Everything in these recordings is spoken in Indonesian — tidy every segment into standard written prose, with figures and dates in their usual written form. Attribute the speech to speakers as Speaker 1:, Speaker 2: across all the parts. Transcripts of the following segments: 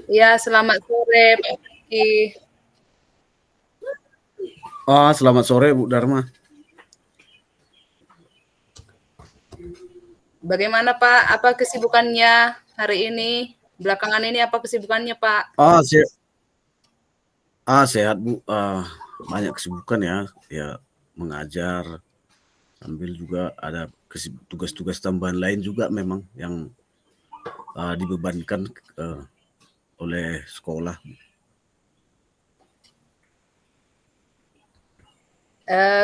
Speaker 1: Iya, selamat sore, Pak Rizky.
Speaker 2: Selamat sore Bu Dharma.
Speaker 1: Bagaimana Pak, apa kesibukannya hari ini? Belakangan ini apa kesibukannya Pak?
Speaker 2: Ah, se Sehat Bu. Banyak kesibukan ya, ya mengajar, sambil juga ada tugas-tugas tambahan lain juga memang yang dibebankan oleh sekolah.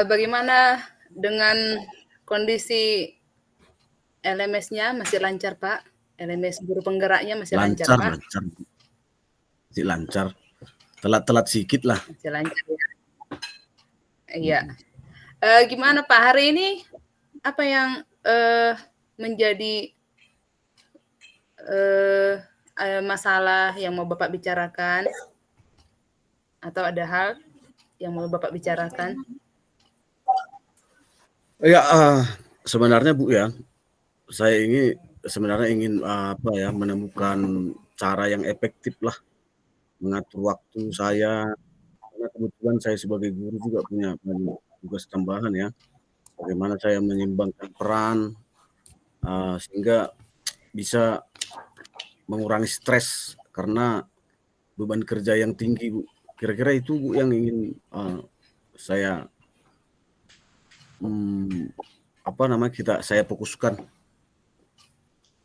Speaker 1: Bagaimana dengan kondisi LMS-nya masih lancar Pak? LMS guru penggeraknya masih lancar
Speaker 2: Lancar,
Speaker 1: Pak?
Speaker 2: lancar, masih lancar. Telat-telat sedikit lah.
Speaker 1: Masih lancar ya. Iya. Gimana Pak hari ini? Apa yang menjadi masalah yang mau Bapak bicarakan? Atau ada hal yang mau Bapak bicarakan?
Speaker 2: Ya, sebenarnya Bu ya, saya ini sebenarnya ingin menemukan cara yang efektif lah mengatur waktu saya. Karena kebetulan saya sebagai guru juga punya banyak tugas tambahan ya. Bagaimana saya menyeimbangkan peran sehingga bisa mengurangi stres karena beban kerja yang tinggi, Bu. Kira-kira itu Bu yang ingin saya saya fokuskan.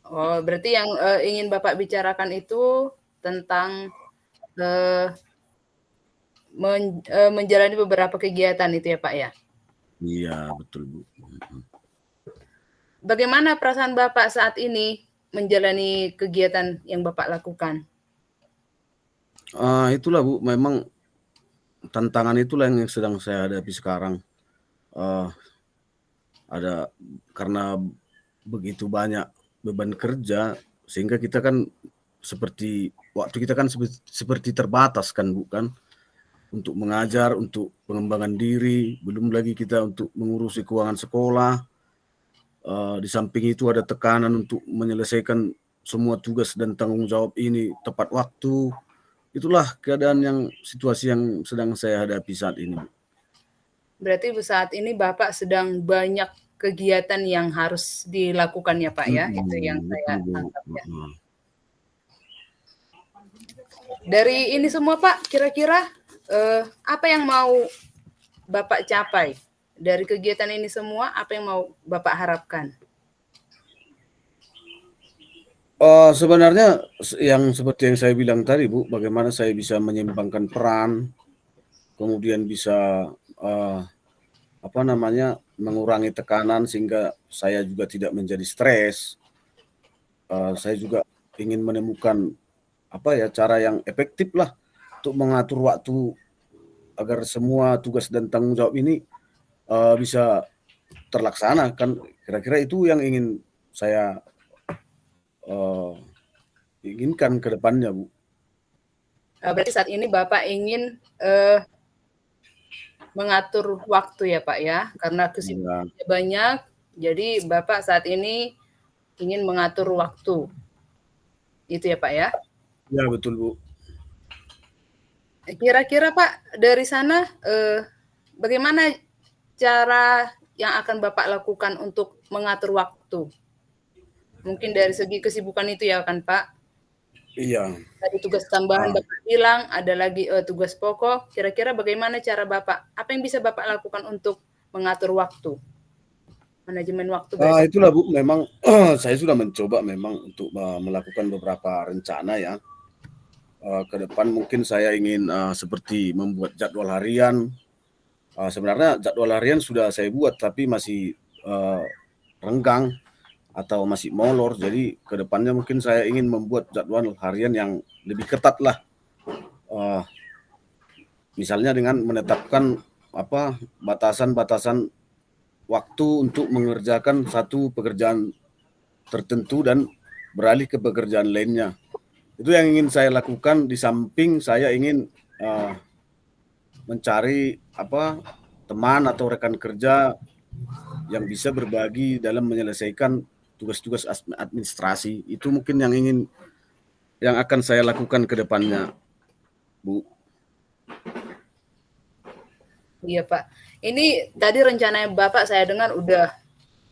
Speaker 1: Oh, berarti yang ingin Bapak bicarakan itu tentang menjalani beberapa kegiatan itu ya Pak ya?
Speaker 2: Iya, betul Bu.
Speaker 1: Bagaimana perasaan Bapak saat ini menjalani kegiatan yang Bapak lakukan?
Speaker 2: Itulah Bu, memang tantangan itulah yang sedang saya hadapi sekarang. Ada karena begitu banyak beban kerja sehingga kita kan waktu kita kan seperti terbatas kan Bu kan, untuk mengajar, untuk pengembangan diri, belum lagi kita untuk mengurusi keuangan sekolah. Di samping itu ada tekanan untuk menyelesaikan semua tugas dan tanggung jawab ini tepat waktu. Itulah situasi yang sedang saya hadapi saat ini.
Speaker 1: Berarti saat ini Bapak sedang banyak kegiatan yang harus dilakukan ya Pak ya? Itu yang saya
Speaker 2: Betul Bu.
Speaker 1: tangkap ya. Dari ini semua Pak, kira-kira apa yang mau Bapak capai? Dari kegiatan ini semua, apa yang mau Bapak harapkan?
Speaker 2: Sebenarnya yang seperti yang saya bilang tadi Bu, bagaimana saya bisa menyeimbangkan peran, kemudian bisa mengurangi tekanan sehingga saya juga tidak menjadi stres. Saya juga ingin menemukan cara yang efektif lah untuk mengatur waktu agar semua tugas dan tanggung jawab ini bisa terlaksana kan. Kira-kira itu yang ingin saya inginkan ke depannya Bu.
Speaker 1: Berarti saat ini Bapak ingin mengatur waktu ya Pak ya, karena kesibukannya banyak, jadi Bapak saat ini ingin mengatur waktu. Itu ya Pak ya?
Speaker 2: Ya betul Bu.
Speaker 1: Kira-kira Pak dari sana bagaimana cara yang akan Bapak lakukan untuk mengatur waktu? Mungkin dari segi kesibukan itu ya kan Pak?
Speaker 2: Iya.
Speaker 1: Tadi tugas tambahan Bapak bilang, ada lagi tugas pokok. Kira-kira bagaimana cara Bapak? Apa yang bisa Bapak lakukan untuk mengatur waktu? Manajemen waktu berarti.
Speaker 2: Itulah Bu, memang saya sudah mencoba memang untuk melakukan beberapa rencana ya. Ke depan mungkin saya ingin seperti membuat jadwal harian. Sebenarnya jadwal harian sudah saya buat tapi masih renggang atau masih molor. Jadi ke depannya mungkin saya ingin membuat jadwal harian yang lebih ketat lah. Misalnya dengan menetapkan batasan-batasan waktu untuk mengerjakan satu pekerjaan tertentu dan beralih ke pekerjaan lainnya. Itu yang ingin saya lakukan, di samping saya ingin mencari teman atau rekan kerja yang bisa berbagi dalam menyelesaikan tugas-tugas administrasi. Itu mungkin yang ingin yang akan saya lakukan ke depannya, Bu.
Speaker 1: Iya, Pak. Ini tadi rencananya Bapak saya dengar udah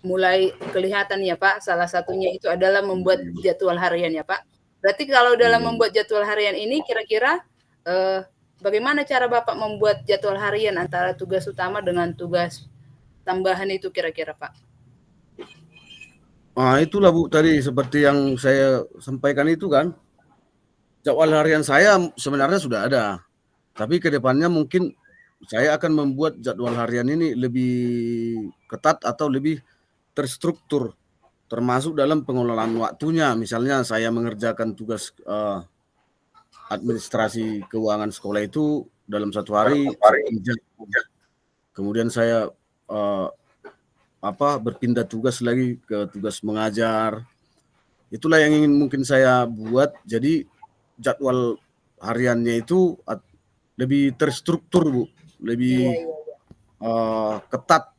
Speaker 1: mulai kelihatan ya, Pak. Salah satunya itu adalah membuat jadwal harian ya, Pak. Berarti kalau dalam
Speaker 2: Iya.
Speaker 1: membuat jadwal harian ini kira-kira bagaimana cara Bapak membuat jadwal harian antara tugas utama dengan tugas tambahan itu kira-kira, Pak?
Speaker 2: Itulah Bu tadi seperti yang saya sampaikan itu kan, jadwal harian saya sebenarnya sudah ada, tapi ke depannya mungkin saya akan membuat jadwal harian ini lebih ketat atau lebih terstruktur, termasuk dalam pengelolaan waktunya. Misalnya saya mengerjakan tugas, administrasi keuangan sekolah itu dalam 1 hari sekian jam, kemudian saya, eee, berpindah tugas lagi ke tugas mengajar. Itulah yang ingin mungkin saya buat, jadi jadwal hariannya itu lebih terstruktur, Bu,
Speaker 1: Iya,
Speaker 2: lebih,
Speaker 1: iya.
Speaker 2: ketat.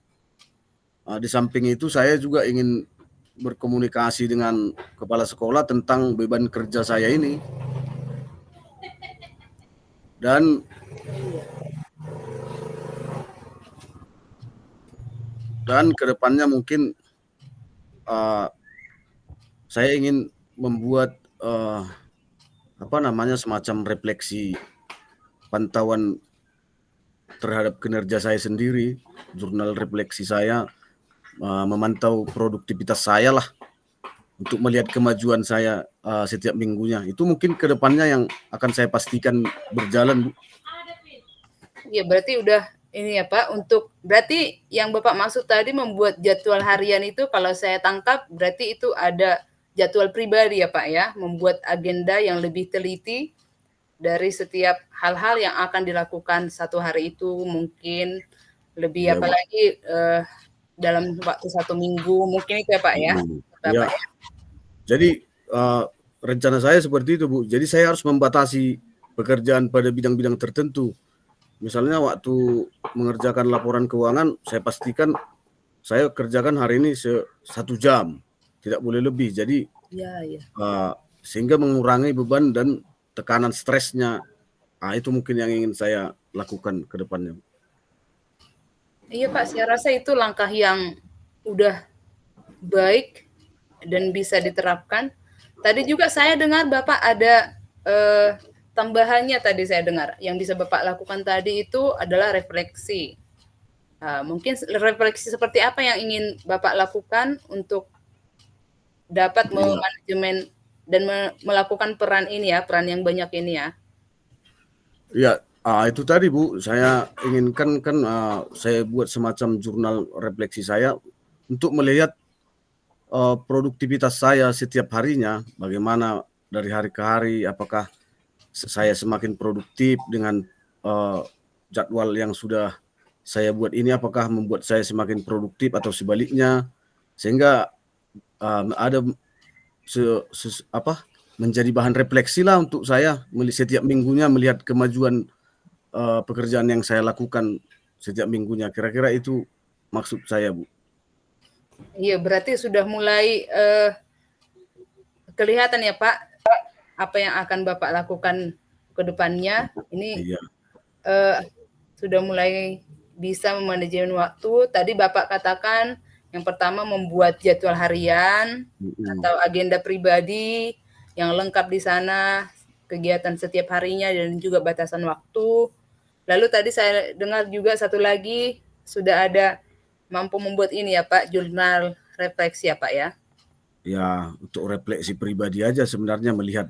Speaker 2: Di samping itu saya juga ingin berkomunikasi dengan kepala sekolah tentang beban kerja saya ini. Dan ke depannya mungkin, saya ingin membuat, semacam refleksi pantauan terhadap kinerja saya sendiri, jurnal refleksi saya, memantau produktivitas saya lah, untuk melihat kemajuan saya, setiap minggunya. Itu mungkin ke depannya yang akan saya pastikan berjalan, Bu.
Speaker 1: Iya, berarti udah ini ya, Pak, untuk berarti yang Bapak maksud tadi membuat jadwal harian itu kalau saya tangkap berarti itu ada jadwal pribadi ya, Pak, ya? Membuat agenda yang lebih teliti dari setiap hal-hal yang akan dilakukan satu hari itu, mungkin lebih
Speaker 2: Iya, Bu.
Speaker 1: apalagi, dalam waktu 1 minggu, mungkin itu ya, Pak, ya?
Speaker 2: Iya.
Speaker 1: Bapak ya?
Speaker 2: Jadi, rencana saya seperti itu, Bu. Jadi saya harus membatasi pekerjaan pada bidang-bidang tertentu. Misalnya waktu mengerjakan laporan keuangan, saya pastikan saya kerjakan hari ini 1 jam, tidak boleh lebih. Jadi,
Speaker 1: Iya, iya.
Speaker 2: sehingga mengurangi beban dan tekanan stresnya. Itu mungkin yang ingin saya lakukan ke depannya.
Speaker 1: Iya, Pak, saya rasa itu langkah yang udah baik dan bisa diterapkan. Tadi juga saya dengar Bapak ada, tambahannya tadi saya dengar, yang bisa Bapak lakukan tadi itu adalah refleksi. Mungkin refleksi seperti apa yang ingin Bapak lakukan untuk dapat
Speaker 2: Iya.
Speaker 1: memanajemen dan melakukan peran ini ya, peran yang banyak ini ya?
Speaker 2: Iya, itu tadi Bu, saya inginkan kan, saya buat semacam jurnal refleksi saya untuk melihat, produktivitas saya setiap harinya, bagaimana dari hari ke hari, apakah saya semakin produktif dengan, eee, jadwal yang sudah saya buat ini, apakah membuat saya semakin produktif atau sebaliknya. Sehingga, ada se ses apa, menjadi bahan refleksilah untuk saya setiap minggunya melihat kemajuan, pekerjaan yang saya lakukan setiap minggunya, kira-kira itu maksud saya, Bu.
Speaker 1: Iya, berarti sudah mulai, kelihatan ya, Pak, apa yang akan Bapak lakukan ke depannya. Ini,
Speaker 2: Iya,
Speaker 1: eee, sudah mulai bisa memanajemen waktu. Tadi Bapak katakan yang pertama membuat jadwal harian
Speaker 2: mhm,
Speaker 1: atau agenda pribadi yang lengkap di sana, kegiatan setiap harinya dan juga batasan waktu. Lalu tadi saya dengar juga satu lagi sudah ada mampu membuat ini ya, Pak, jurnal refleksi ya, Pak, ya?
Speaker 2: iya, untuk refleksi pribadi aja sebenarnya melihat,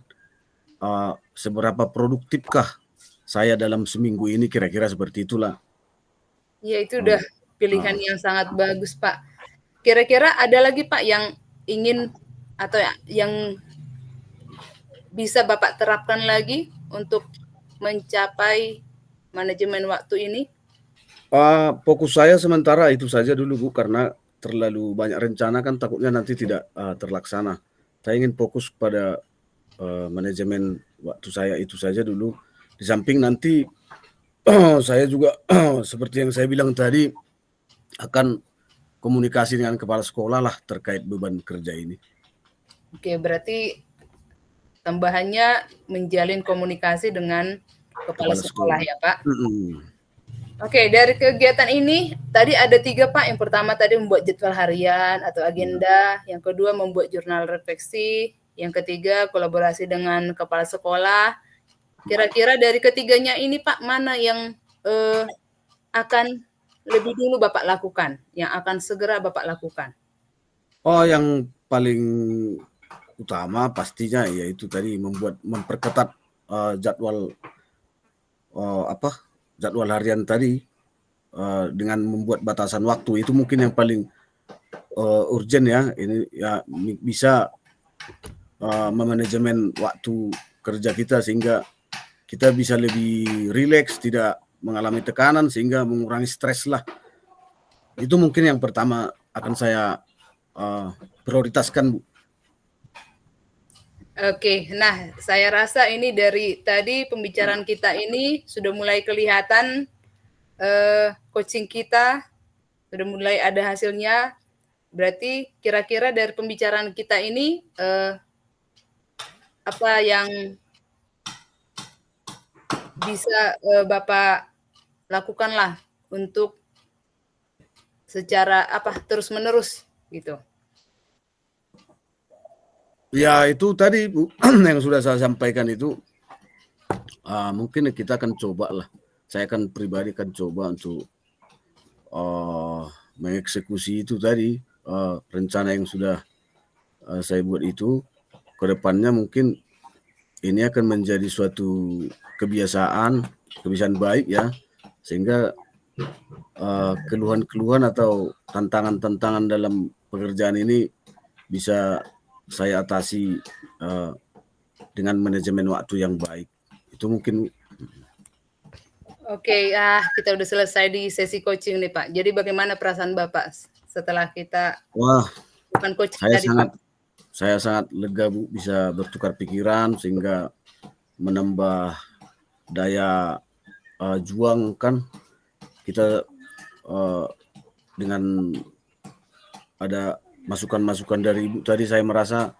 Speaker 2: seberapa produktifkah saya dalam seminggu ini, kira-kira seperti itulah.
Speaker 1: Iya, itu
Speaker 2: Eee,
Speaker 1: udah pilihan
Speaker 2: heeh.
Speaker 1: yang sangat bagus, Pak. Kira-kira ada lagi, Pak, yang ingin atau yang bisa Bapak terapkan lagi untuk mencapai manajemen waktu ini?
Speaker 2: Fokus saya sementara itu saja dulu, Bu, karena terlalu banyak rencana kan takutnya nanti tidak, terlaksana. Saya ingin fokus pada, manajemen waktu saya itu saja dulu. Di samping nanti saya juga seperti yang saya bilang tadi, akan komunikasi dengan kepala sekolah lah terkait beban kerja ini.
Speaker 1: Oke, berarti tambahannya menjalin komunikasi dengan kepala
Speaker 2: Kepala
Speaker 1: sekolah
Speaker 2: sekolah.
Speaker 1: ya, Pak.
Speaker 2: Mhm.
Speaker 1: Oke, dari kegiatan ini tadi ada 3, Pak. Yang pertama tadi membuat jadwal harian atau
Speaker 2: Iya.
Speaker 1: agenda, yang kedua membuat jurnal refleksi, yang ketiga kolaborasi dengan kepala sekolah. Kira-kira dari ketiganya ini, Pak, mana yang, akan lebih dulu Bapak lakukan, yang akan segera Bapak lakukan?
Speaker 2: Oh, yang paling utama pastinya yaitu tadi memperketat, jadwal, apa, jadwal harian tadi, dengan membuat batasan waktu itu mungkin yang paling, urgent ya, ini ya bisa, memanajemen waktu kerja kita sehingga kita bisa lebih rileks, tidak mengalami tekanan sehingga mengurangi stres lah. Itu mungkin yang pertama akan saya, prioritaskan, Bu.
Speaker 1: Oke, nah saya rasa ini dari tadi pembicaraan kita ini sudah mulai kelihatan, coaching kita sudah mulai ada hasilnya. Berarti kira-kira dari pembicaraan kita ini, apa yang bisa, Bapak lakukanlah untuk secara apa, terus-menerus gitu?
Speaker 2: Ya itu tadi, Bu, yang sudah saya sampaikan itu, mungkin kita akan cobalah, saya akan pribadi akan coba untuk, mengeksekusi itu tadi, rencana yang sudah, saya buat itu, ke depannya mungkin ini akan menjadi suatu kebiasaan baik ya, sehingga, keluhan-keluhan atau tantangan-tantangan dalam pekerjaan ini bisa saya atasi, dengan manajemen waktu yang baik. Itu mungkin.
Speaker 1: Oke, kita udah selesai di sesi coaching nih, Pak. Jadi bagaimana perasaan Bapak setelah kita
Speaker 2: Wah,
Speaker 1: lakukan coaching
Speaker 2: saya
Speaker 1: tadi, Pak?
Speaker 2: sangat saya sangat lega, Bu, bisa bertukar pikiran sehingga menambah daya, juang kan. Kita, eee, dengan ada masukan-masukan dari Ibu tadi saya merasa,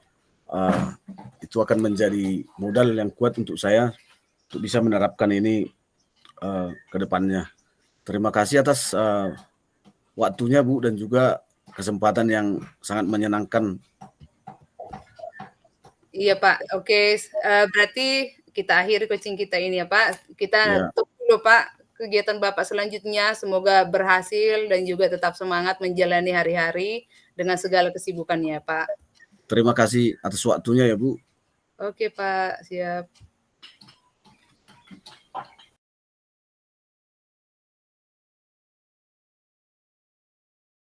Speaker 2: eee, itu akan menjadi modal yang kuat untuk saya untuk bisa menerapkan ini, ke depannya. Terima kasih atas, waktunya, Bu, dan juga kesempatan yang sangat menyenangkan.
Speaker 1: Iya, Pak. Oke, berarti kita akhiri coaching kita ini ya, Pak. Kita
Speaker 2: Ya,
Speaker 1: tunggu loh, Pak, kegiatan Bapak selanjutnya. Semoga berhasil dan juga tetap semangat menjalani hari-hari dengan segala kesibukannya, Pak.
Speaker 2: terima kasih atas waktunya ya, Bu.
Speaker 1: Oke, Pak, siap.